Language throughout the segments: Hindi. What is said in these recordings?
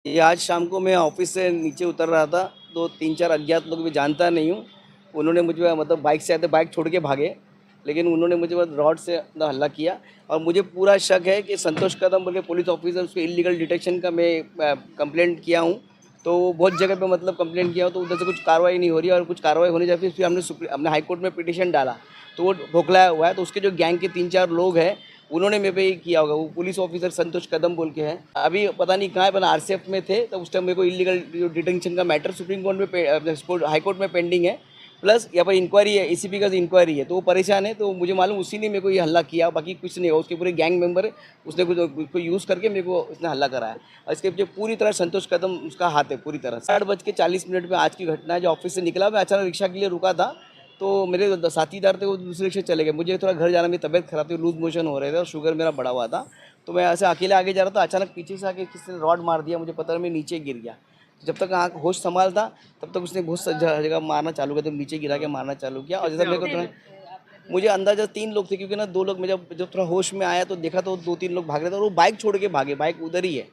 ये आज शाम को मैं ऑफिस से नीचे उतर रहा था, तो 3-4 अज्ञात लोग, मैं जानता नहीं हूँ, उन्होंने मुझे मतलब बाइक से आए थे, बाइक छोड़ के भागे, लेकिन उन्होंने मुझे बस रॉड से हल्ला किया। और मुझे पूरा शक है कि संतोष कदम बोल के पुलिस ऑफिसर, उसके इलीगल डिटेक्शन का मैं कंप्लेंट किया हूँ। तो बहुत जगह पे मतलब कंप्लेंट किया हो, तो उधर से कुछ कार्रवाई नहीं हो रही है, और कुछ कार्रवाई होने जाती है फिर हमने हाई कोर्ट में पिटीशन डाला, तो वो भोखलाया हुआ है। तो उसके जो गैंग के 3-4 लोग हैं, उन्होंने मेरे पे ये किया होगा। वो पुलिस ऑफिसर संतोष कदम बोल के हैं, अभी पता नहीं कहाँ है, पर आरसीएफ में थे। तो उस टाइम मेरे को इलीगल डिटेंशन का मैटर सुप्रीम कोर्ट में, हाई कोर्ट में पेंडिंग है, प्लस यहाँ पर इंक्वायरी है, एसीपी का इंक्वायरी है, तो वो परेशान है। तो मुझे मालूम उसी ने मेरे को ये हल्ला किया, बाकी कुछ नहीं है। उसके पूरे गैंग मेंबर है, उसने कुछ यूज़ करके मेरे को उसने हल्ला कराया। और इसके पीछे पूरी तरह संतोष कदम उसका हाथ है पूरी तरह। 8:40 में आज की घटना है। जो ऑफिस से निकला, मैं अचानक रिक्शा के लिए रुका था, तो मेरे साथीदार थे, वो दूसरे रिक्शे चले गए। मुझे थोड़ा घर जाना, मेरी तबीयत खराब थी, लूज मोशन हो रहे थे और शुगर मेरा बढ़ा हुआ था। तो मैं ऐसे अकेले आगे जा रहा था, अचानक पीछे से आके किसी ने रॉड मार दिया, मुझे पता नहीं, मैं नीचे गिर गया। जब तक आँख होश संभालता, तब तक उसने बहुत जगह मारना चालू किया, तो नीचे गिरा के मारना चालू किया। और जैसा मेरे को थोड़ा, मुझे अंदाजा 3 लोग थे, क्योंकि ना 2 लोग, मैं जब थोड़ा होश में आया तो देखा तो 2-3 लोग भाग रहे थे, और वो बाइक छोड़ के भागे, बाइक उधर ही है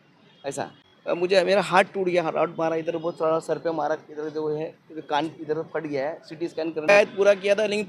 ऐसा। मुझे मेरा हाथ टूट गया, रॉड मारा इधर, बहुत सारा सर पे मारा, इधर जो है इधर कान इधर फट गया है। सिटी स्कैन करना पूरा किया था, लेकिन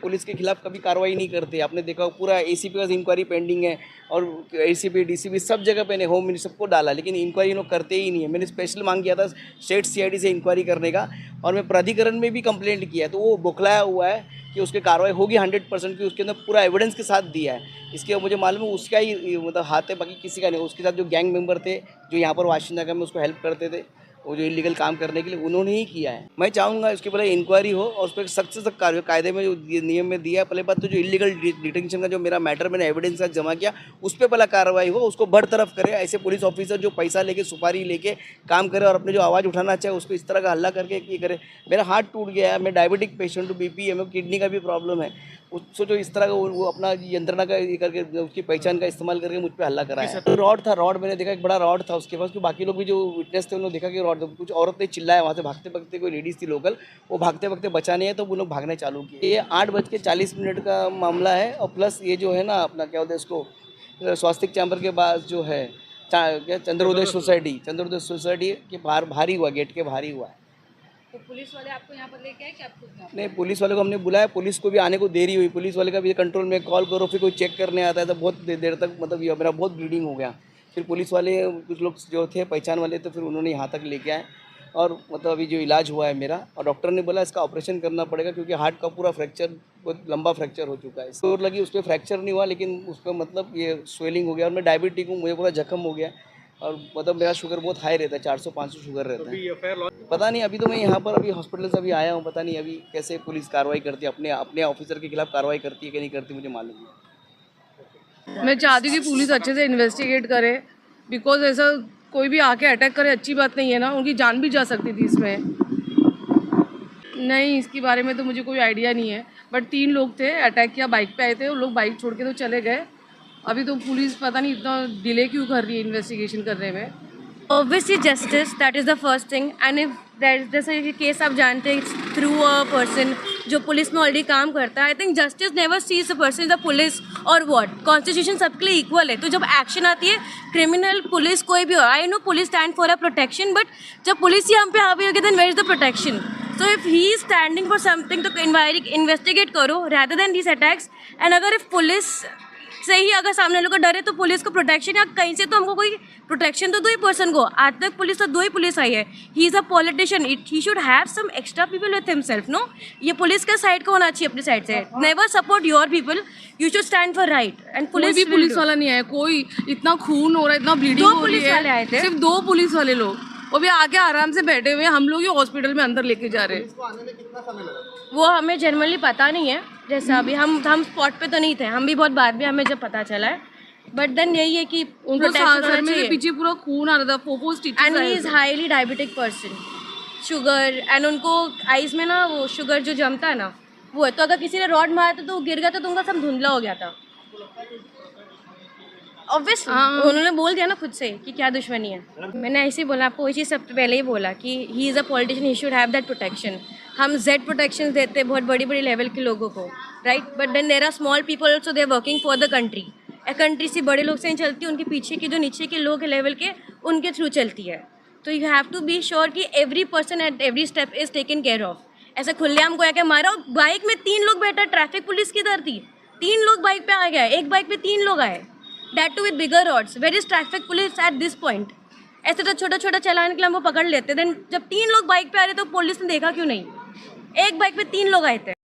पुलिस के खिलाफ कभी कार्रवाई नहीं करते। आपने देखा पूरा एसीपी का इंक्वायरी पेंडिंग है, और एसीपी डीसीपी सब जगह पे, होम मिनिस्टर सबको डाला, लेकिन इंक्वायरी लोग करते ही नहीं है। मैंने स्पेशल मांग किया था स्टेट सीआईडी से इंक्वायरी करने का, और मैं प्राधिकरण में भी कंप्लेंट किया है, तो वो बौखलाया हुआ है कि उसकी कार्रवाई होगी 100% की, उसके अंदर पूरा एविडेंस के साथ दिया है। इसके मुझे मालूम है उसका ही मतलब हाथ है, बाकी किसी का नहीं। उसके साथ जो गैंग मेंबर थे, जो यहाँ पर वाशिंदा नगर में उसको हेल्प करते थे, वो जो इलीगल काम करने के लिए, उन्होंने ही किया है। मैं चाहूँगा इसके पहले इंक्वायरी हो, और उस पर सख्त से सख्त कार्रवाई, कायदे में जो नियम में दिया है। पहले बात तो जो इलीगल डिटेंशन का जो मेरा मैटर मैंने एविडेंस का जमा किया, उस पर पहला कार्रवाई हो, उसको बरतरफ करे। ऐसे पुलिस ऑफिसर जो पैसा लेके, सुपारी लेके काम करे, और अपने जो आवाज़ उठाना चाहे उसको इस तरह का हल्ला करके ये करे। मेरा हाथ टूट गया है, मैं डायबिटिक पेशेंट हूँ, बीपी है, मेरे किडनी का भी प्रॉब्लम है। उसको जो इस तरह का वो अपना यंत्रणा का ये करके, उसकी पहचान का इस्तेमाल करके मुझ पे हल्ला कराया। तो रॉड था, रॉड मैंने देखा, एक बड़ा रॉड था उसके पास। बाकी लोग भी जो विटनेस थे, उन्होंने देखा कि रॉड, कुछ औरत ने चिल्लाया वहाँ से, भागते भागते, कोई लेडीज़ थी लोकल, वो भागते भागते बचा नहीं है, तो वो लोग भागने चालू किए। ये 8:40 का मामला है। और प्लस ये जो है ना, अपना क्या बोलते हैं इसको, स्वास्थ्य चैम्बर के पास जो है क्या, चंद्रोदय सोसाइटी के बाहर भारी हुआ, गेट के भारी हुआ है। तो पुलिस वाले आपको यहाँ पर लेके आए कि आपको नहीं, पुलिस वाले को हमने बुलाया, पुलिस को भी आने को देरी हुई। पुलिस वाले का भी कंट्रोल में कॉल करो, फिर कोई चेक करने आता है, तो बहुत देर तक मतलब ये मेरा बहुत ब्लीडिंग हो गया। फिर पुलिस वाले कुछ लोग जो थे पहचान वाले, तो फिर उन्होंने यहाँ तक लेके आए, और मतलब अभी जो इलाज हुआ है मेरा, और डॉक्टर ने बोला इसका ऑपरेशन करना पड़ेगा, क्योंकि हार्ट का पूरा फ्रैक्चर, बहुत लंबा फ्रैक्चर हो चुका है। चोट लगी, उस पर फ्रैक्चर नहीं हुआ, लेकिन उस पर मतलब ये स्वेलिंग हो गया। और मैं डायबिटिक हूँ, मुझे पूरा जख्म हो गया, और मतलब मेरा शुगर बहुत हाई रहता है, 400-500 शुगर रहता है। पता नहीं, अभी तो मैं यहाँ पर अभी हॉस्पिटल से अभी आया हूँ, पता नहीं अभी कैसे पुलिस कार्रवाई करती है, अपने अपने ऑफिसर के खिलाफ कार्रवाई करती है कि नहीं करती, मुझे मालूम नहीं। मैं चाहती हूँ कि पुलिस अच्छे से इन्वेस्टिगेट करे, बिकॉज ऐसा कोई भी आके अटैक करे अच्छी बात नहीं है ना, उनकी जान भी जा सकती थी इसमें। नहीं, इसके बारे में तो मुझे कोई आइडिया नहीं है, बट 3 लोग थे, अटैक किया, बाइक पे आए थे, वो लोग बाइक छोड़ के तो चले गए। अभी तो पुलिस पता नहीं इतना डिले क्यों कर रही है इन्वेस्टिगेशन करने में। Obviously justice, that is the first thing, and if there is जैसे ये केस आप जानते हैं थ्रू अ पर्सन जो पुलिस में ऑलरेडी काम करता है, I think justice never sees the person the police और व्हाट, कॉन्स्टिट्यूशन सबके लिए इक्वल है। तो जब एक्शन आती है, क्रिमिनल, पुलिस, कोई भी हो, I know police stand for a protection, but जब पुलिस ही हम पे हावी होगी, then where is the protection? So if he is standing for something, तो इन्वेस्टिगेट करो rather than these attacks. And अगर इफ पुलिस से ही अगर सामने लोग डरे, तो पुलिस को प्रोटेक्शन या कहीं से तो हमको कोई प्रोटेक्शन तो दो ही पर्सन को। आज तक पुलिस तो 2 ही पुलिस आई है। He is a politician, he should have some extra people with himself, no? ये पुलिस का साइड का होना चाहिए, अपनी साइड से। Never support your people, you should stand for right. And कोई भी पुलिस वाला नहीं आया, कोई इतना खून हो रहा है, इतना ब्लीडिंग हो रही है, वाले आए थे, सिर्फ 2 पुलिस वाले लोग, वो भी आके आराम से बैठे हुए, हम लोग ही हॉस्पिटल में अंदर लेके जा रहे हैं। वो हमें जनरली पता नहीं है। जैसा अभी हम स्पॉट पे तो नहीं थे, हम भी बहुत बाद में हमें जब पता चला है, बट देन यही है कि उनको सर में पीछे पूरा खून आ रहा था, 4 stitches. And he is highly diabetic person, sugar, and उनको आइज में ना वो शुगर जो जमता है ना, वो है। तो अगर किसी ने रॉड मारा था तो वो गिर गया, तो उनका सब धुंधला हो गया था। ऑब्वियसली उन्होंने बोल दिया ना खुद से कि क्या दुश्मनी है। मैंने ऐसे ही बोला, आपको वही चीज़ सबसे पहले ही बोला कि he is a politician, he should have that protection. हम जेड प्रोटेक्शन देते हैं बहुत बड़ी बड़ी लेवल के लोगों को, right? But then there are small people also, they are working for the country. Country से बड़े लोग से नहीं चलती, उनके पीछे के जो नीचे के लोग लेवल के, उनके थ्रू चलती है। तो you have to be sure कि every person at every step is taken care of. ऐसे खुलेआम को आके मारा, बाइक में 3 लोग बैठा, ट्रैफिक पुलिस किधर थी? 3 लोग बाइक पे आ गया, एक बाइक पे 3 लोग आए, that too with bigger rods. Where is traffic police at this point? ऐसे तो छोटा छोटा चलाने के लिए हम वो पकड़ लेते, देन जब 3 लोग बाइक पे आ रहे तो पुलिस ने देखा क्यों नहीं? एक बाइक पे 3 लोग आए थे।